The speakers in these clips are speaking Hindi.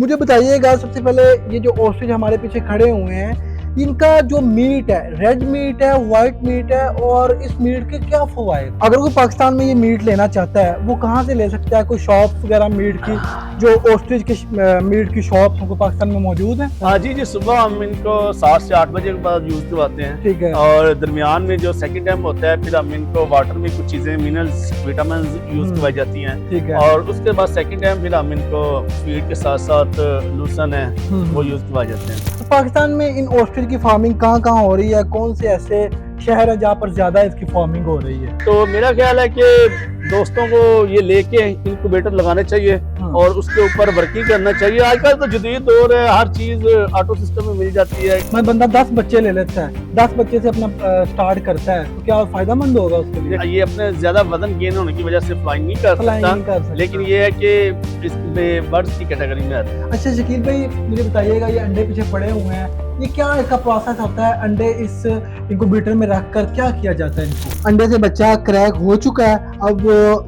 मुझे बताइएगा सबसे पहले, ये जो ऑस्ट्रिच हमारे पीछे खड़े हुए हैं, इनका जो मीट है, रेड मीट है, वाइट मीट है, और इस मीट के क्या फवायद? अगर कोई पाकिस्तान में ये मीट लेना चाहता है वो कहाँ से ले सकता है? कोई शॉप वगैरह मीट की, जो ऑस्ट्रिच की मीट की शॉप हमको पाकिस्तान में मौजूद है? हाँ जी, सुबह हम इनको 7 से 8 बजे के बाद यूज करवाते हैं। ठीक है। और दरमियान में जो सेकंड टाइम होता है, फिर हम इनको वाटर में कुछ चीजें मिनरल्स विटामिन यूज करवाई जाती हैं। ठीक है। और उसके बाद सेकंड टाइम फिर हम इनको फीड के साथ साथ लूसन है वो यूज करवाए जाते हैं। तो पाकिस्तान में इन ऑस्ट्रिच की फार्मिंग कहाँ कहाँ हो रही है? कौन से ऐसे शहर है जहाँ पर ज्यादा इसकी फार्मिंग हो रही है? तो मेरा ख्याल है कि दोस्तों को ये लेके इनक्यूबेटर लगाने चाहिए और उसके ऊपर वर्किंग करना चाहिए। आजकल तो जदीद दौर है, हर चीज ऑटो सिस्टम में मिल जाती है। मैं बंदा 10 बच्चे ले लेता है, 10 बच्चे से अपना स्टार्ट करता है, तो क्या फायदेमंद होगा उसके लिए? ये अपने ज्यादा वजन गेन होने की वजह से फ्लाइंग नहीं कर सकता, लेकिन ये है कि इसमें बर्ड्स की कैटेगरी में आता है। अच्छा शकील भाई, मुझे बताइएगा, ये अंडे पीछे पड़े हुए हैं, ये क्या इसका प्रोसेस होता है? अंडे इस इंक्यूबेटर में रखकर क्या किया जाता है इनको? अंडे से बच्चा क्रैक हो चुका है, अब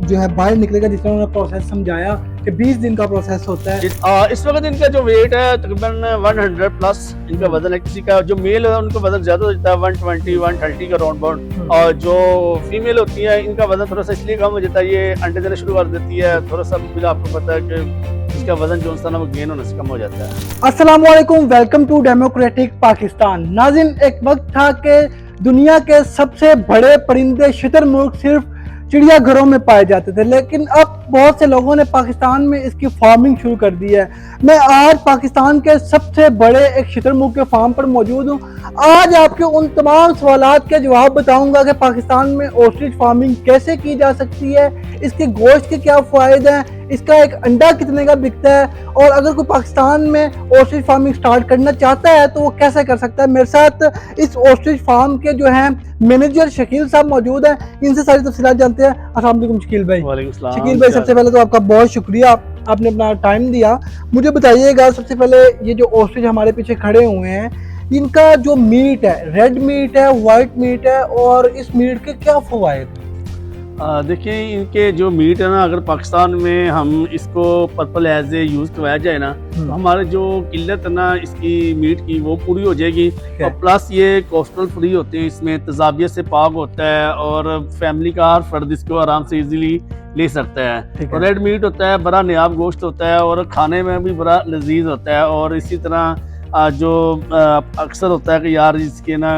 जो है बाहर निकलेगा, जिस तरह उन्होंने प्रोसेस समझाया कि 20 दिन का प्रोसेस होता है। इस वक्त इनका जो वेट है तकरीबन 100 प्लस इनका वजन है। किसी का जो मेल है उनका वजन ज्यादा होता है, 120 130 का राउंड बाउंड। और जो फीमेल होती है इनका वजन थोड़ा सा इसलिए कम हो जाता है, ये अंडे देना शुरू कर देती है, थोड़ा सा फिर आपको पता है कि इसका वजन जो है वो गेन होने से कम हो जाता है। अस्सलाम वालेकुम, वेलकम टू डेमोक्रेटिक पाकिस्तान। नाज़रीन, एक वक्त था कि दुनिया के सबसे बड़े परिंदे शुतुरमुर्ग सिर्फ चिड़ियाघरों में पाए जाते थे, लेकिन अब बहुत से लोगों ने पाकिस्तान में इसकी फार्मिंग शुरू कर दी है। मैं आज पाकिस्तान के सबसे बड़े एक शुतुरमुर्ग के फार्म पर मौजूद हूँ। आज आपके उन तमाम सवालात के जवाब बताऊंगा कि पाकिस्तान में ऑस्ट्रिच फार्मिंग कैसे की जा सकती है, इसके गोश्त के क्या फ़ायदे हैं, इसका एक अंडा कितने का बिकता है, और अगर कोई पाकिस्तान में ऑस्ट्रिच फार्मिंग स्टार्ट करना चाहता है तो वो कैसे कर सकता है। मेरे साथ इस ऑस्ट्रिच फार्म के जो हैं मैनेजर शकील साहब मौजूद हैं, इनसे सारी तफसीलात जानते हैं। अस्सलाम वालेकुम शकील भाई। शकील भाई, सबसे पहले तो आपका बहुत शुक्रिया, आपने अपना टाइम दिया। मुझे बताइएगा सबसे पहले, ये जो ऑस्ट्रिच हमारे पीछे खड़े हुए हैं, इनका जो मीट है, रेड मीट है, वाइट मीट है, और इस मीट के क्या फवायद? देखिए, इनके जो मीट है ना, अगर पाकिस्तान में हम इसको पर्पल एज ए यूज करवाया जाए ना, तो हमारे जो किल्लत है ना इसकी मीट की वो पूरी हो जाएगी। और प्लस ये कोस्टल फ्री होते हैं, इसमें तेजाबियत से पाक होता है और फैमिली का हर फर्द इसको आराम से इजीली ले सकता है। और रेड मीट होता है, बड़ा नायाब गोश्त होता है और खाने में भी बड़ा लजीज होता है। और इसी तरह जो अक्सर होता है कि यार इसके ना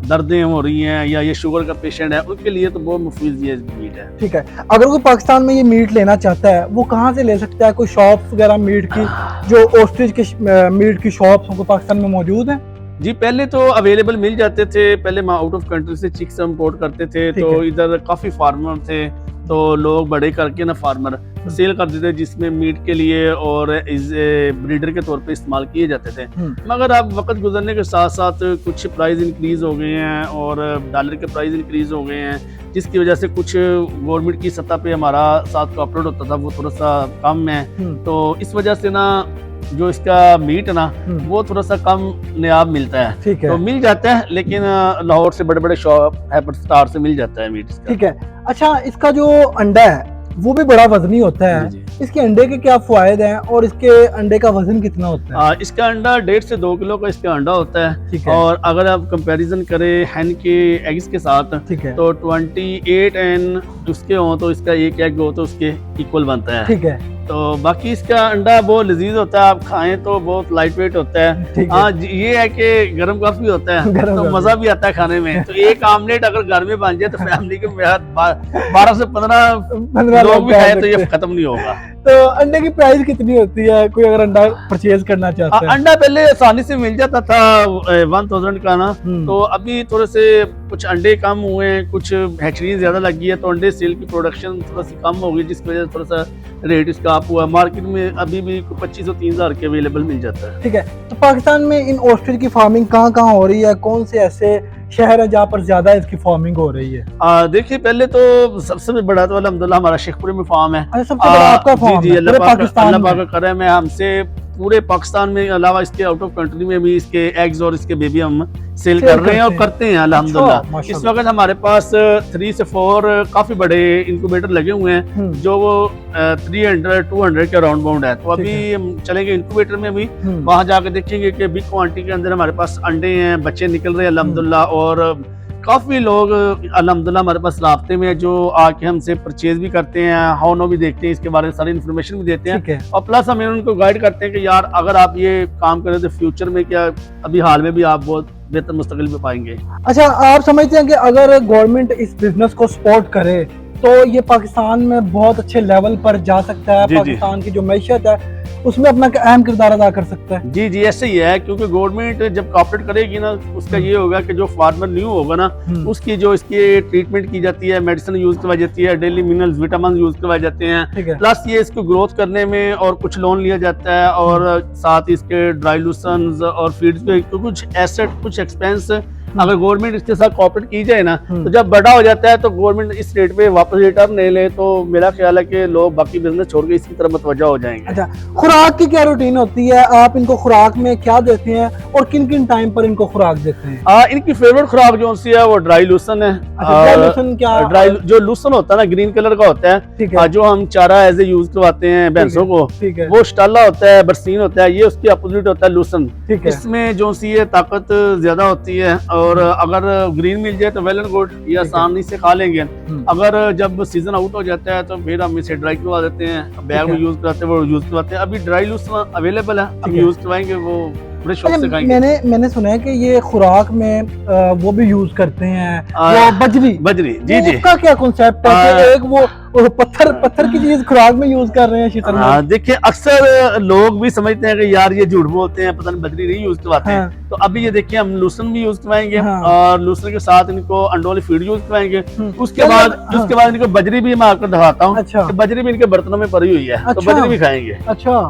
दर्दें हो रही हैं या ये शुगर का पेशेंट है, उनके लिए तो बहुत मुफीद ये मीट है। ठीक है। अगर कोई पाकिस्तान में ये मीट लेना चाहता है वो कहाँ से ले सकता है? कोई शॉप वगैरह मीट की, जो ऑस्ट्रिच के मीट की शॉप हमको पाकिस्तान में मौजूद है? जी, पहले तो अवेलेबल मिल जाते थे। पहले हम आउट ऑफ कंट्री से चिक्स इंपोर्ट करते थे, तो इधर काफी फार्मर थे, तो लोग बड़े करके ना फार्मर सेल कर देते जिसमें मीट के लिए और इस ब्रीडर के तौर पे इस्तेमाल किए जाते थे। मगर अब वक्त गुजरने के साथ साथ कुछ प्राइस इंक्रीज हो गए हैं और डॉलर के प्राइस इंक्रीज हो गए हैं, जिसकी वजह से कुछ गवर्नमेंट की सतह पे हमारा साथ को अपलोड होता था वो थोड़ा सा कम है। तो इस वजह से ना जो इसका मीट है ना वो थोड़ा सा कम नायाब मिलता है। ठीक है। तो मिल जाता है, लेकिन लाहौर से बड़े बड़े शॉप है स्टार से मिल जाता है मीट इसका। ठीक है। अच्छा, इसका जो अंडा है वो भी बड़ा वजनी होता है। इसके अंडे के क्या फायदे हैं और इसके अंडे का वजन कितना होता है? इसका अंडा 1.5 से 2 किलो का इसका अंडा होता है। ठीक है। और अगर आप कंपैरिजन करें हैन के एग्स के साथ, ठीक है, तो 28 एन उसके हो तो इसका एक एग हो तो उसके इक्वल बनता है। ठीक है। तो बाकी इसका अंडा बहुत लजीज होता है, आप खाएं तो बहुत लाइट वेट होता है। हाँ, ये है कि गर्म काफी होता है तो मजा भी आता है खाने में। तो एक आमलेट अगर घर में बन जाए तो फैमिली के 12 से 15 लोग भी खाए तो ये खत्म नहीं होगा। तो अंडे की प्राइस कितनी होती है, कोई अगर अंडा परचेज करना चाहता है? अंडा पहले आसानी से मिल जाता था 1000 का ना, तो अभी थोड़े से कुछ अंडे कम हुए हैं, कुछ हैचरी ज्यादा लगी है, तो अंडे सेल की प्रोडक्शन थोड़ा सी कम हो गई, जिसकी वजह से थोड़ा सा रेट इसका अप हुआ। मार्केट में अभी भी 2500 3000 के अवेलेबल मिल जाता है। ठीक है। तो पाकिस्तान में इन ऑस्ट्रिच की फार्मिंग कहाँ कहाँ हो रही है? कौन से ऐसे शहर है जहाँ पर ज्यादा इसकी फार्मिंग हो रही है? देखिए, पहले तो सबसे बड़ा तो अल्हम्दुलिल्लाह हमारा शेखपुरे में फार्म है। सबसे बड़ा आपका फार्म? जी, अल्लाह पाक का करम है, हमसे पूरे पाकिस्तान में अलावा इसके आउट ऑफ कंट्री में भी इसके एग्स और इसके बेबी हम सेल कर रहे हैं और करते हैं अल्हम्दुलिल्लाह। इस माशाल्लाह। वक्त हमारे पास 3 से 4 काफी बड़े इंक्यूबेटर लगे हुए हैं जो वो 300-200 के अराउंड बाउंड है। तो अभी हम चलेंगे इंक्यूबेटर में भी, वहां जाकर देखेंगे कि बिग क्वांटिटी के अंदर हमारे पास अंडे हैं, बच्चे निकल रहे हैं अल्हम्दुलिल्लाह। और काफी लोग अल्हम्दुलिल्लाह हमारे पास राब्ते में जो आके हमसे परचेज भी करते हैं, हाउ नो भी देखते हैं, इसके बारे में सारी इन्फॉर्मेशन भी देते हैं और प्लस हम उनको गाइड करते हैं कि यार अगर आप ये काम करें तो फ्यूचर में क्या अभी हाल में भी आप बहुत बेहतर मुस्तकिल भी पाएंगे। अच्छा, आप समझते हैं कि अगर गवर्नमेंट इस बिजनेस को सपोर्ट करे तो ये पाकिस्तान में बहुत अच्छे लेवल पर जा सकता है, पाकिस्तान की जो मैशत है उसमें अपना अहम किरदार अदा कर सकता है? जी जी ऐसे ही है, क्योंकि गवर्नमेंट जब कॉपरेट करेगी ना उसका ये होगा कि जो फार्मर न्यू होगा ना उसकी जो इसकी ट्रीटमेंट की जाती है, मेडिसिन यूज करवाई जाती है, डेली मिनरल्स विटामिन यूज करवाए जाते हैं, प्लस ये इसको ग्रोथ करने में और कुछ लोन लिया जाता है और साथ ही इसके ड्राई लूसन्स और फीड्स पे कुछ एसेट कुछ एक्सपेंस अगर गवर्नमेंट इसके साथ कॉपरेट की जाए ना तो जब बड़ा हो जाता है तो गवर्नमेंट इस रेट पे वापस रिटर्न नहीं ले तो मेरा ख्याल है कि लोग बाकी बिजनेस छोड़ के इसकी तरफ मुतवज्जा हो जाएंगे। अच्छा, खुराक की क्या रूटीन होती है? आप इनको खुराक में क्या देते हैं और किन किन टाइम पर इनको खुराक देते हैं? इनकी फेवरेट खुराक जो सी है वो ड्राई लूसन है। ड्राई लूसन क्या? ड्राई जो लूसन होता है ना ग्रीन कलर का होता है, जो हम चारा एज ए यूज करवाते हैं भैंसों को, वो स्टाला होता है, बरसीन होता है, ये उसके अपोजिट होता है लूसन। इसमें जो सी है ताकत ज्यादा होती है और अगर ग्रीन मिल जाए तो वेल एंड गुड, ये आसानी से खा लेंगे। अगर जब सीजन आउट हो जाता है तो फिर हम इसे ड्राई करवा देते हैं, बैग में यूज कराते हैं, वो यूज करवाते हैं। अभी ड्राई लूसन अवेलेबल है, हम यूज करवाएंगे, वो बड़े शौक से खाएंगे। मैंने सुना है कि ये खुराक में वो भी यूज करते हैं वो बजरी जी जी, उसका क्या कॉन्सेप्ट है? एक वो पत्थर की चीज खुराक में यूज कर रहे हैं शीतल में। देखिए अक्सर लोग भी समझते हैं कि यार ये झूठ बोलते हैं, पता नहीं बजरी नहीं यूज करवाते हैं। तो अभी ये देखिए हम लूसन भी यूज करवाएंगे और लूसन के साथ इनको अंडों वाली फीड यूज करवाएंगे। उसके बाद इनको बजरी भी मैं आपको दिखाता हूँ। अच्छा। बजरी भी इनके बर्तनों में पड़ी हुई है, तो बजरी भी खाएंगे। अच्छा,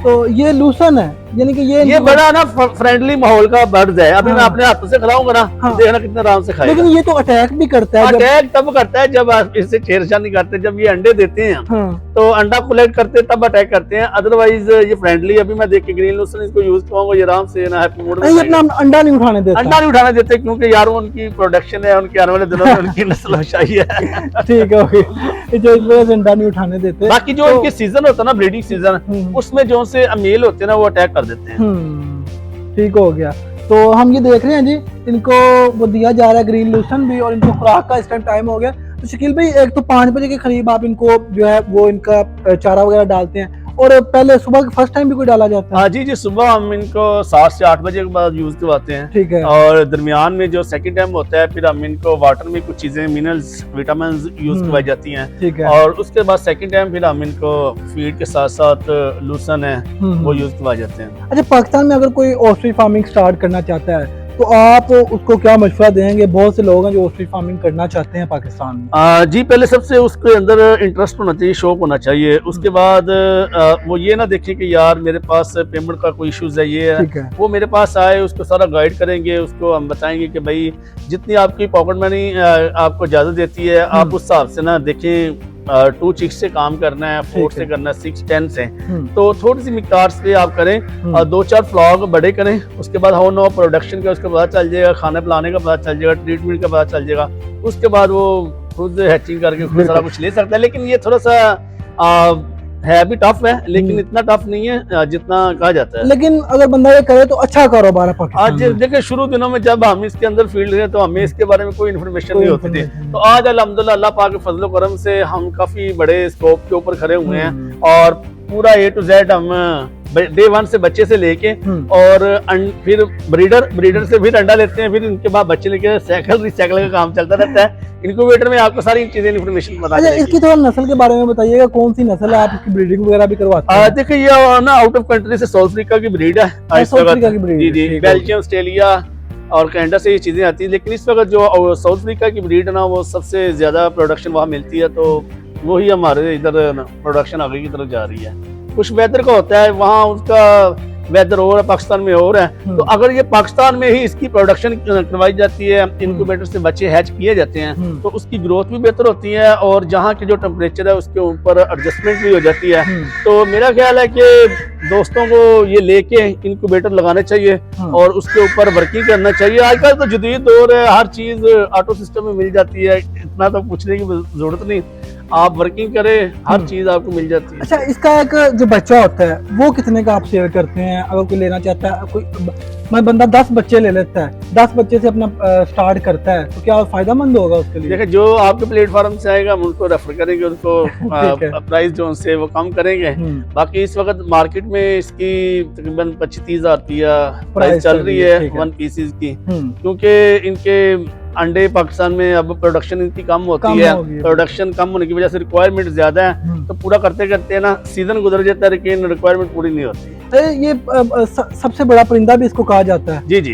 तो ये लूसन है, यानी कि ये बड़ा ना फ्रेंडली माहौल का बर्ड है। अभी मैं अपने हाथों से खिलाऊंगा ना, देखना कितना आराम से खाएगा। लेकिन ये तो अटैक भी करता है। अटैक तब करता है जब आप इससे छेड़छाड़ करते, जब ये अंडे देते हैं तो अंडा कलेक्ट करते हैं तब अटैक करते हैं, अदरवाइज ये फ्रेंडली। अभी मैं देख के ग्रीन लूसन इसको यूज करूंगा, ये आराम से ना हैप्पी मूड में अपना अंडा नहीं उठाने देते, क्योंकि यार उनकी प्रोडक्शन है, उनके आने वाले दिनों में उनकी नस्ल चाहिए। ठीक है, जो इस वजह से अंडा नहीं उठाने देते। बाकी जो इनके सीजन होता है ना, ब्रीडिंग सीजन, उसमें जो से मेल होते हैं ना वो अटैक कर देते हैं। ठीक हो गया। तो हम ये देख रहे हैं जी, इनको वो दिया जा रहा है ग्रीन लूसन भी और इनको खुराक का इस टाइम हो गया। तो शकील भाई, एक तो 5 बजे के करीब आप इनको जो है वो इनका चारा वगैरह डालते हैं और पहले सुबह फर्स्ट टाइम भी कोई डाला जाता है? हाँ जी जी, सुबह हम इनको 7 से 8 बजे के बाद यूज करवाते हैं। ठीक है। और दरमियान में जो सेकंड टाइम होता है फिर हम इनको वाटर में कुछ चीजें मिनरल्स विटामिन यूज करवाई जाती हैं। ठीक है। और उसके बाद सेकंड टाइम फिर हम इनको फीड के साथ साथ लूसन है वो यूज करवाए जाते हैं। अच्छा, पाकिस्तान में अगर कोई ऑस्ट्रिच फार्मिंग स्टार्ट करना चाहता है तो आप उसको क्या मशवरा देंगे? बहुत से लोग हैं जो ऑस्ट्रिच फार्मिंग करना चाहते हैं पाकिस्तान में। जी, पहले सबसे उसके अंदर इंटरेस्ट होना चाहिए, शौक होना चाहिए। उसके बाद वो ये ना देखे कि यार मेरे पास पेमेंट का कोई इश्यूज है, ये है। वो मेरे पास आए, उसको सारा गाइड करेंगे, उसको हम बताएंगे कि भाई जितनी आपकी पॉकेट मनी आपको इजाजत देती है आप उस हिसाब से ना देखें। 2 चिक्स से काम करना है, 4 से करना है, 6-10 से, तो थोड़ी सी मिकदार से आप करें और 2-4 फ्लॉग बड़े करें। उसके बाद हाउ नो प्रोडक्शन का उसका पता चल जाएगा, खाने पिलाने का पता चल जाएगा, ट्रीटमेंट का पता चल जाएगा। उसके बाद वो खुद हैचिंग करके उसमें सारा कुछ ले सकता है। लेकिन ये थोड़ा सा है भी टफ है, लेकिन इतना टफ नहीं है जितना कहा जाता है। लेकिन अगर बंदा ये करे तो अच्छा कारोबार है। आज देखिए शुरू दिनों में जब हम इसके अंदर फील्ड रहे तो हमें इसके बारे में कोई इन्फॉर्मेशन नहीं होती थी। तो आज अल्हम्दुलिल्लाह अल्लाह पाक के फजल करम से हम काफी बड़े स्कोप के ऊपर खड़े हुए हैं और पूरा A to Z हम डे 1 से बच्चे से लेके और फिर ब्रीडर से फिर अंडा लेते हैं, फिर इनके बाद बच्चे लेके साइकिल रिसाइकिल का काम चलता रहता है। इनक्यूबेटर में आपको सारी चीजें इन्फॉर्मेशन पता चलेगी। इसकी थोड़ा नस्ल के बारे में बताइएगा, कौन सी नस्ल है? आप इसकी ब्रीडिंग वगैरह भी करवाते हैं? देखिए ये ना आउट ऑफ कंट्री से साउथ अफ्रीका की ब्रीड है। जी जी, बेल्जियम, ऑस्ट्रेलिया और कनाडा से ये चीजें आती है। लेकिन इस वक्त जो साउथ अफ्रीका की ब्रीड है ना, वो सबसे ज्यादा प्रोडक्शन वहाँ मिलती है, तो वही हमारे इधर प्रोडक्शन आगे की तरफ जा रही है। कुछ बेहतर का होता है, वहाँ उसका वेदर और है, पाकिस्तान में और है। तो अगर ये पाकिस्तान में ही इसकी प्रोडक्शन करवाई जाती है, इनक्यूबेटर से बच्चे हैच किए जाते हैं, तो उसकी ग्रोथ भी बेहतर होती है और जहाँ के जो टेम्परेचर है उसके ऊपर एडजस्टमेंट भी हो जाती है। तो मेरा ख्याल है कि दोस्तों को ये लेके इनक्यूबेटर लगाने चाहिए और उसके ऊपर वर्किंग करना चाहिए। आजकल तो जदीद दौर है, हर चीज ऑटो सिस्टम में मिल जाती है, इतना तो पूछने की जरूरत नहीं, आप वर्किंग करें हर चीज आपको मिल जाती है। अच्छा, इसका एक जो बच्चा होता है वो कितने का आप शेयर करते हैं? अगर कोई लेना चाहता है, कोई बंदा 10 बच्चे ले लेता है, 10 बच्चे से अपना स्टार्ट करता है, तो क्या फायदेमंद होगा उसके लिए? देखिए, जो आपके प्लेटफॉर्म से आएगा हम उनको रेफर करेंगे, उनको प्राइस जो उनसे वो कम करेंगे। बाकी इस वक्त मार्केट में इसकी तकरीबन 25-30 हज़ार रुपया प्राइस चल रही है 1 पीसेज की, क्योंकि इनके अंडे पाकिस्तान में अब प्रोडक्शन इनकी कम होती है। प्रोडक्शन कम होने की वजह से रिक्वायरमेंट ज्यादा है, तो पूरा करते करते ना सीजन गुजर जाता है लेकिन रिक्वायरमेंट पूरी नहीं होती। तो ये सबसे बड़ा परिंदा भी इसको कहा जाता है? जी जी,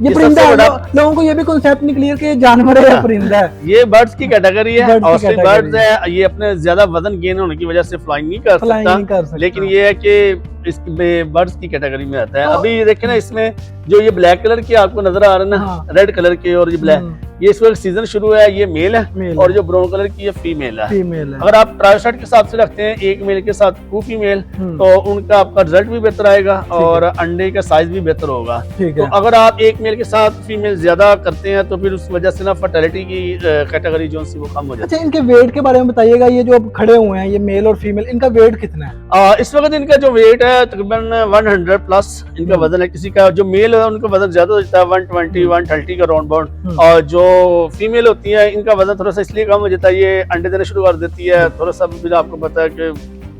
ये परिंदा लोगों को ये भी कॉन्सेप्ट नहीं क्लियर कि ये जानवर है या परिंदा है। ये बर्ड्स की कैटेगरी है, ऑस्ट्रिच बर्ड्स है। ये अपने ज्यादा वजन गेन होने की वजह से फ्लाइंग नहीं कर सकता, लेकिन ये है कि इसमें बर्ड्स की कैटेगरी में आता है। अभी ये देखे ना, इसमें जो ये ब्लैक कलर के आपको नजर आ रहे हैं ना, रेड कलर के और ये ब्लैक, ये इस वक्त सीजन शुरू है, ये मेल है, और जो ब्राउन कलर की ये फीमेल है। अगर आप ट्रायोसेट के हिसाब से रखते हैं एक मेल के साथ 2 फीमेल, तो उनका आपका रिजल्ट भी बेहतर आएगा और अंडे का साइज भी बेहतर होगा। तो अगर आप एक मेल के साथ फीमेल ज्यादा करते हैं तो फिर उस वजह से ना फर्टिलिटी की कैटेगरी जो सी वो कम हो जाती है। अच्छा, इनके वेट के बारे में बताइएगा, ये जो अब खड़े हुए हैं ये मेल और फीमेल, इनका वेट कितना है? इस वक्त इनका जो वेट है तकरीबन 100 प्लस इनका वजन है। किसी का जो मेल है उनका वजन ज्यादा होता है 120-130 का राउंड बाउंड, और जो फीमेल होती है इनका वजन थोड़ा सा इसलिए कम हो जाता है, ये अंडे देना शुरू कर देती है, थोड़ा सा भी आपको पता है कि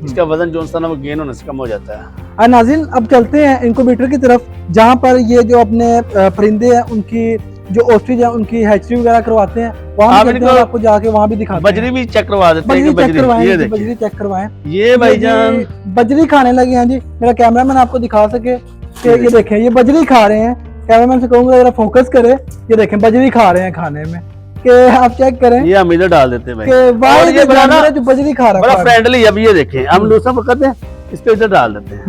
इसका वजन जो है ना वो गेन होने से कम हो जाता है। नाज़रीन, अब चलते हैं इनक्यूबेटर की तरफ, जहाँ पर ये जो अपने परिंदे हैं उनकी जो ऑस्ट्रिच है उनकी हैचरी वगैरह करवाते हैं, वहाँ भी आपको जाके वहाँ भी दिखाते हैं। बजरी भी चेक करवा देते हैं, बजरी चेक करवाएं। ये भाईजान बजरी खाने लगे हैं जी, मेरा कैमरामैन आपको दिखा सके कि ये देखें, ये बजरी खा रहे हैं। कैमरामैन से कहूँगा जरा फोकस करे, ये देखें बजरी खा रहे हैं खाने में, कि आप चेक करें। ये हम इधर डाल देते हैं भाई, और ये बनाना जो बजरी खा रहा है बड़ा फ्रेंडली। अब ये देखें, हम दूसरा पकड़ते हैं, इसको इधर डाल देते हैं,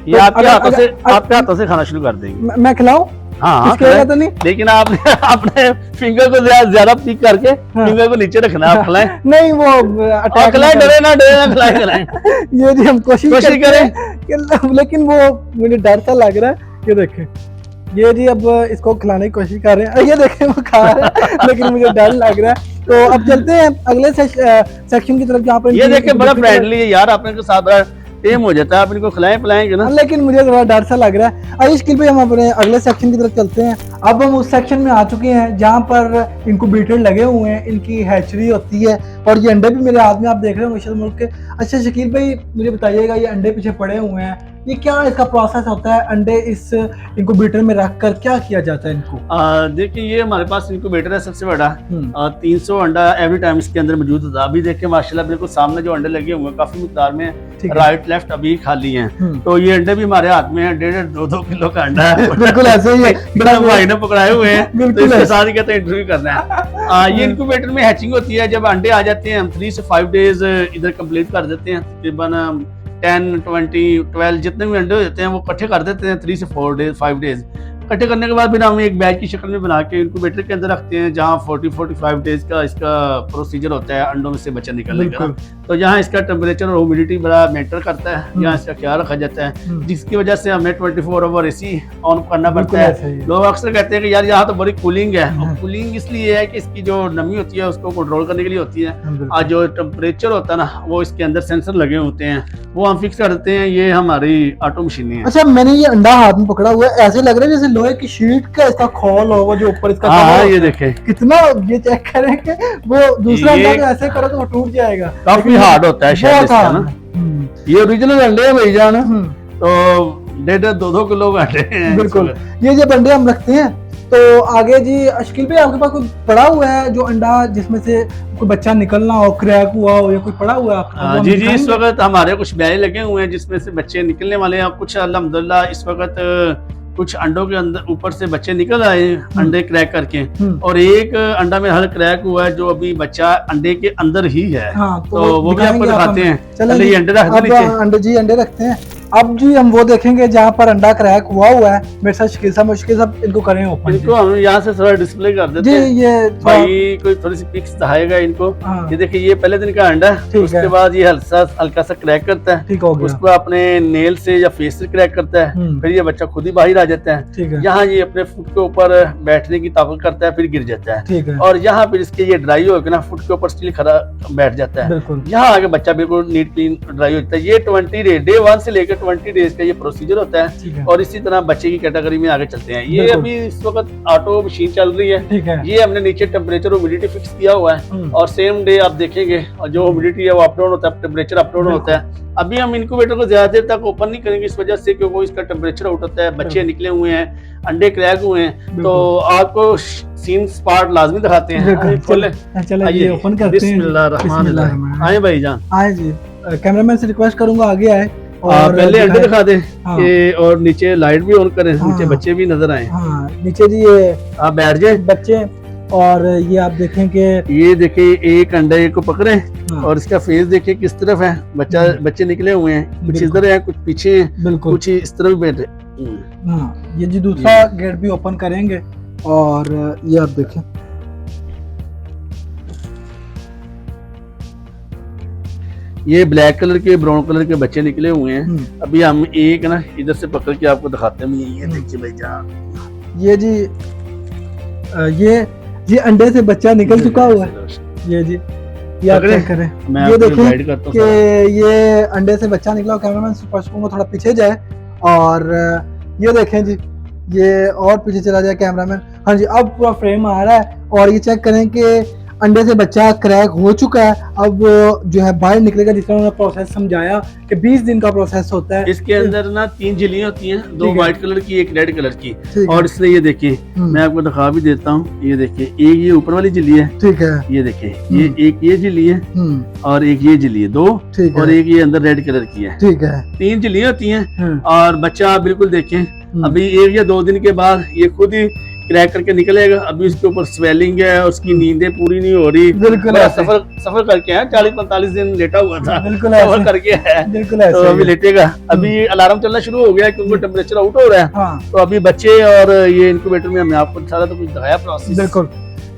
ये आपके हाथों से खाना शुरू कर देंगे। मैं खिलाऊं? हाँ, तो नहीं, लेकिन आपने अपने फिंगर को ज्यादा पीक करके फिंगर को नीचे रखना, आप खिलाएं नहीं, वो अटैक खिलाएं, डरे ना खिलाएं। ये जी हम कोशिश करें, लेकिन वो मुझे डर सा लग रहा है। ये देखें, ये जी अब इसको खिलाने की कोशिश कर रहे हैं, ये देखें वो खा रहा है लेकिन मुझे डर लग रहा है। तो अब चलते हैं अगले सेक्शन की तरफ, जहाँ पर ये देखें बड़ा फ्रेंडली है यार, आपने के साथ बड़ा टेम हो जाता है, आप इनको खिलाएं पिलाएंगे ना, लेकिन मुझे थोड़ा डर सा लग रहा है। आइए शकील भाई, हम अपने अगले सेक्शन की तरफ चलते हैं। अब हम उस सेक्शन में आ चुके हैं जहाँ पर इनक्यूबेटर लगे हुए हैं, इनकी हैचरी होती है, और ये अंडे भी मेरे हाथ में आप देख रहे होंगे शद मुल्क के। अच्छा शकील भाई, मुझे बताइएगा, ये अंडे पीछे पड़े हुए हैं, ये क्या इसका प्रोसेस होता है? अंडे इस इनक्यूबेटर में रख कर क्या किया जाता है इनको? देखिए, ये हमारे पास इनक्यूबेटर है सबसे बड़ा, 300 अंडा एवरी टाइम इसके अंदर मौजूद होता है। अभी देखिए माशाल्लाह बिल्कुल सामने जो अंडे लगे हुए हैं काफी मिकदार में, राइट लेफ्ट अभी खाली हैं। तो ये अंडे भी हमारे हाथ में है, 1.5-2 किलो का अंडा है, बिल्कुल ऐसे ही है, बड़ा भाई ने पकड़ाए हुए हैं, तो इसके साथ ही कहते हैं इंटरव्यू करना है। ये इनक्यूबेटर में हैचिंग होती है, जब अंडे आ जाते हैं हम 3 से 5 डेज इधर कंप्लीट कर देते हैं, तकरीबन 10, 20, 12 जितने भी अंडे होते हैं वो इकट्ठे कर देते हैं 3 से 4 डेज 5 डेज। इकट्ठे करने के बाद फिर हम एक बैग की शक्ल में बना के इनक्यूबेटर के अंदर रखते हैं, जहाँ 40-45 डेज का इसका प्रोसीजर होता है अंडों में से बच्चा निकलने का। तो यहाँ इसका टेम्परेचर और ह्यूमिडिटी बड़ा मेंटेन करता है, यहाँ इसका ख्याल रखा जाता है, जिसकी वजह से हमें 24 आवर एसी ऑन करना पड़ता है। लोग अक्सर कहते हैं कि यार यहाँ तो बड़ी कूलिंग है, और कूलिंग इसलिए है कि इसकी जो नमी होती है उसको कंट्रोल करने के लिए होती है, और जो टेम्परेचर होता है ना वो इसके अंदर सेंसर लगे होते हैं, वो हम फिक्स कर देते हैं। ये हमारी ऑटो मशीनें हैं। अच्छा, मैंने ये अंडा हाथ में पकड़ा हुआ है, ऐसे लग रहा है जैसे लोहे की शीट का इसका खोल हो, वो जो ऊपर इसका ये देखें कितना, ये चेक करें कि वो दूसरा अंडा ऐसे करो तो वो टूट जाएगा, काफी हार्ड होता है शायद इसका ना। ये ओरिजिनल अंडे हैं भाईजान, तो 1.5-2 किलो का अंडे हैं। बिल्कुल, ये जब अंडे हम रखते हैं तो आगे जी शकील भाई आपके पास कोई पड़ा हुआ है जो अंडा जिसमें से कोई बच्चा निकलना हो, क्रैक हुआ हो, या कोई पड़ा हुआ है? जी जी, इस वक्त हमारे कुछ ब्याज लगे हुए हैं जिसमें से बच्चे निकलने वाले हैं। कुछ अल्हम्दुलिल्लाह इस वक्त कुछ अंडों के अंदर ऊपर से बच्चे निकल आए अंडे क्रैक करके, और एक अंडा में हल क्रैक हुआ है जो अभी बच्चा अंडे के अंदर ही है। तो वो भी आपको दिखाते हैं। चलिए अंडे रख दो नीचे। अंडे जी, अंडे रखते हैं। अब जी हम वो देखेंगे जहाँ पर अंडा क्रैक हुआ है। मेरे साथ शकील साहब इनको करें ओपन। इनको हम यहाँ से थोड़ा डिस्प्ले कर देते जी हैं। ये भाई कोई थोड़ी सी पिक्स दिखाएगा इनको। हाँ। ये देखिए, ये पहले दिन का अंडा है, उसके बाद ये हल्का सा क्रैक करता है, ठीक हो गया। उसको अपने नेल से या फेस से क्रैक करता है, फिर ये बच्चा खुद ही बाहर आ जाता है। ठीक है। यहाँ ये अपने फुट के ऊपर बैठने की ताकत करता है, फिर गिर जाता है। ठीक है। और यहाँ पर इसके ये ड्राई होकर ना फुट के ऊपर स्टिल खड़ा बैठ जाता है। बिल्कुल। यहाँ आगे बच्चा बिल्कुल नीट क्लीन ड्राई हो जाता है। ये 20 डेज, डे 1 से लेकर 20 डेज का ये प्रोसीजर होता है। ठीक है। और इसी तरह बच्चे की कैटेगरी में आगे चलते हैं। ये बिल्कुल। अभी इस वक्त ऑटो मशीन चल रही है। ठीक है। ये हमने नीचे टेम्परेचर और ह्यूमिडिटी फिक्स किया हुआ है, और सेम डे आप देखेंगे और जो ह्यूमिडिटी है वो अप डाउन होता है, टेम्परेचर अप डाउन होता है। अभी हम इनक्यूबेटर को ज्यादा देर तक ओपन नहीं करेंगे इस वजह से क्योंकि इसका टेम्परेचर आउट होता है, बच्चे निकले हुए हैं, अंडे क्रैक हुए हैं, तो आपको सीन स्पॉट लाजमी दिखाते हैं। चलिए ओपन करते हैं। बिस्मिल्लाहिर्रहमानिर्रहीम। आए भाई जान, आए जी। कैमरामैन से रिक्वेस्ट करूंगा आगे आए और पहले अंडे दिखा दें। हाँ। और नीचे लाइट भी ऑन करें, नीचे हाँ। बच्चे भी नजर आए। हाँ नीचे जी ये आप बैठ जाए बच्चे, और ये आप देखें कि ये देखिए एक अंडे को पकड़े हाँ। और इसका फेस देखिए किस तरफ है। बच्चे निकले हुए हैं, कुछ बिल्कुल। इधर है, कुछ पीछे है, बिल्कुल। कुछ इस तरफ बैठे। हाँ ये जी दूसरा गेट भी ओपन करेंगे, और ये आप देखें ये ब्लैक कलर के ब्राउन कलर के बच्चे निकले हुए हैं। अभी हम एक ना इधर से पकड़ के आपको दिखाते हैं। ये देखिए भाई जान, ये जी ये अंडे से बच्चा निकल चुका हुआ है। ये जी ये आप चेक करें, मैं ये आपको देखें गाइड करता कि हूं। ये अंडे से बच्चा निकला। कैमरामैन स्पर्श को थोड़ा पीछे जाए, और ये देखें जी, ये और पीछे चला जाए कैमरामैन। हाँ जी अब पूरा फ्रेम आ रहा है, और ये चेक करें कि अंडे से बच्चा क्रैक हो चुका है। अब जो है बाहर निकलेगा, जिस तरह उन्होंने प्रोसेस समझाया कि 20 दिन का प्रोसेस होता है। इसके अंदर ना 3 झिल्लियां होती हैं, 2 ठीक है। व्हाइट कलर की, एक रेड कलर की। ठीक है। और इसलिए ये देखिए, मैं आपको दिखा भी देता हूँ। ये देखिए, एक ये ऊपर वाली झिल्ली है। ठीक है। ये देखिए, ये एक ये झिल्ली है, और एक ये झिल्ली है, 2। ठीक है। और एक ये अंदर रेड कलर की है। ठीक है। 3 झिल्लियां होती हैं। और बच्चा आप बिल्कुल देखें, अभी 1 या 2 दिन के बाद ये खुद ही क्रैक करके निकलेगा। अभी इसके ऊपर स्वेलिंग है, उसकी नींदें पूरी नहीं हो रही। बिल्कुल सफर करके है, 40-45 दिन लेटा हुआ था, बिल्कुल सफर करके है, बिल्कुल तो अभी लेटेगा। अभी अलार्म चलना शुरू हो गया क्योंकि टेम्परेचर आउट हो रहा है। हाँ। तो अभी बच्चे और ये इनक्यूबेटर में हमने आपको सारा तो कुछ दिखाया प्रोसेस। बिल्कुल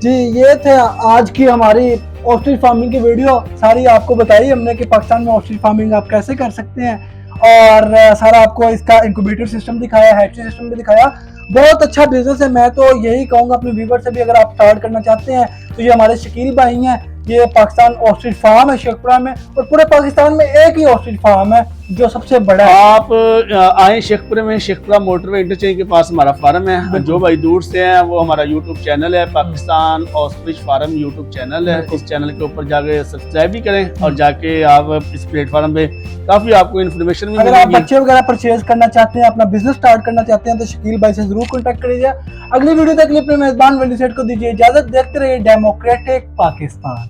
जी, ये थे आज की हमारी ऑस्ट्रिच फार्मिंग की वीडियो। सारी आपको बताई हमने कि पाकिस्तान में ऑस्ट्रिच फार्मिंग आप कैसे कर सकते हैं, और सारा आपको इसका इंक्यूबेटर सिस्टम दिखाया, हैचरी सिस्टम भी दिखाया। बहुत अच्छा बिजनेस है। मैं तो यही कहूँगा अपने व्यूवर से भी, अगर आप स्टार्ट करना चाहते हैं तो ये हमारे शकील भाई हैं। ये पाकिस्तान ऑस्ट्रिच फार्म है शेखपुरा में, और पूरे पाकिस्तान में एक ही ऑस्ट्रिच फार्म है जो सबसे बड़ा है। आप आए शेखपुरा में, शेखपुरा मोटरवे इंटरचेंज के पास हमारा फार्म है। जो भाई दूर से हैं वो हमारा यूट्यूब चैनल है, Pakistan ostrich farm YouTube channel है। इस चैनल के ऊपर जाके सब्सक्राइब भी करें, और जाके आप इस प्लेटफॉर्म पे काफी आपको इन्फॉर्मेशन भी अगर आप मिलेगी। बच्चे वगैरह परचेज करना चाहते हैं, अपना बिजनेस स्टार्ट करना चाहते हैं, तो शकील भाई से जरूर कॉन्टैक्ट करिए। अगली वीडियो तक अपने मेजबान वली सेट को दीजिए इजाजत। देखते रहिए डेमोक्रेटिक पाकिस्तान।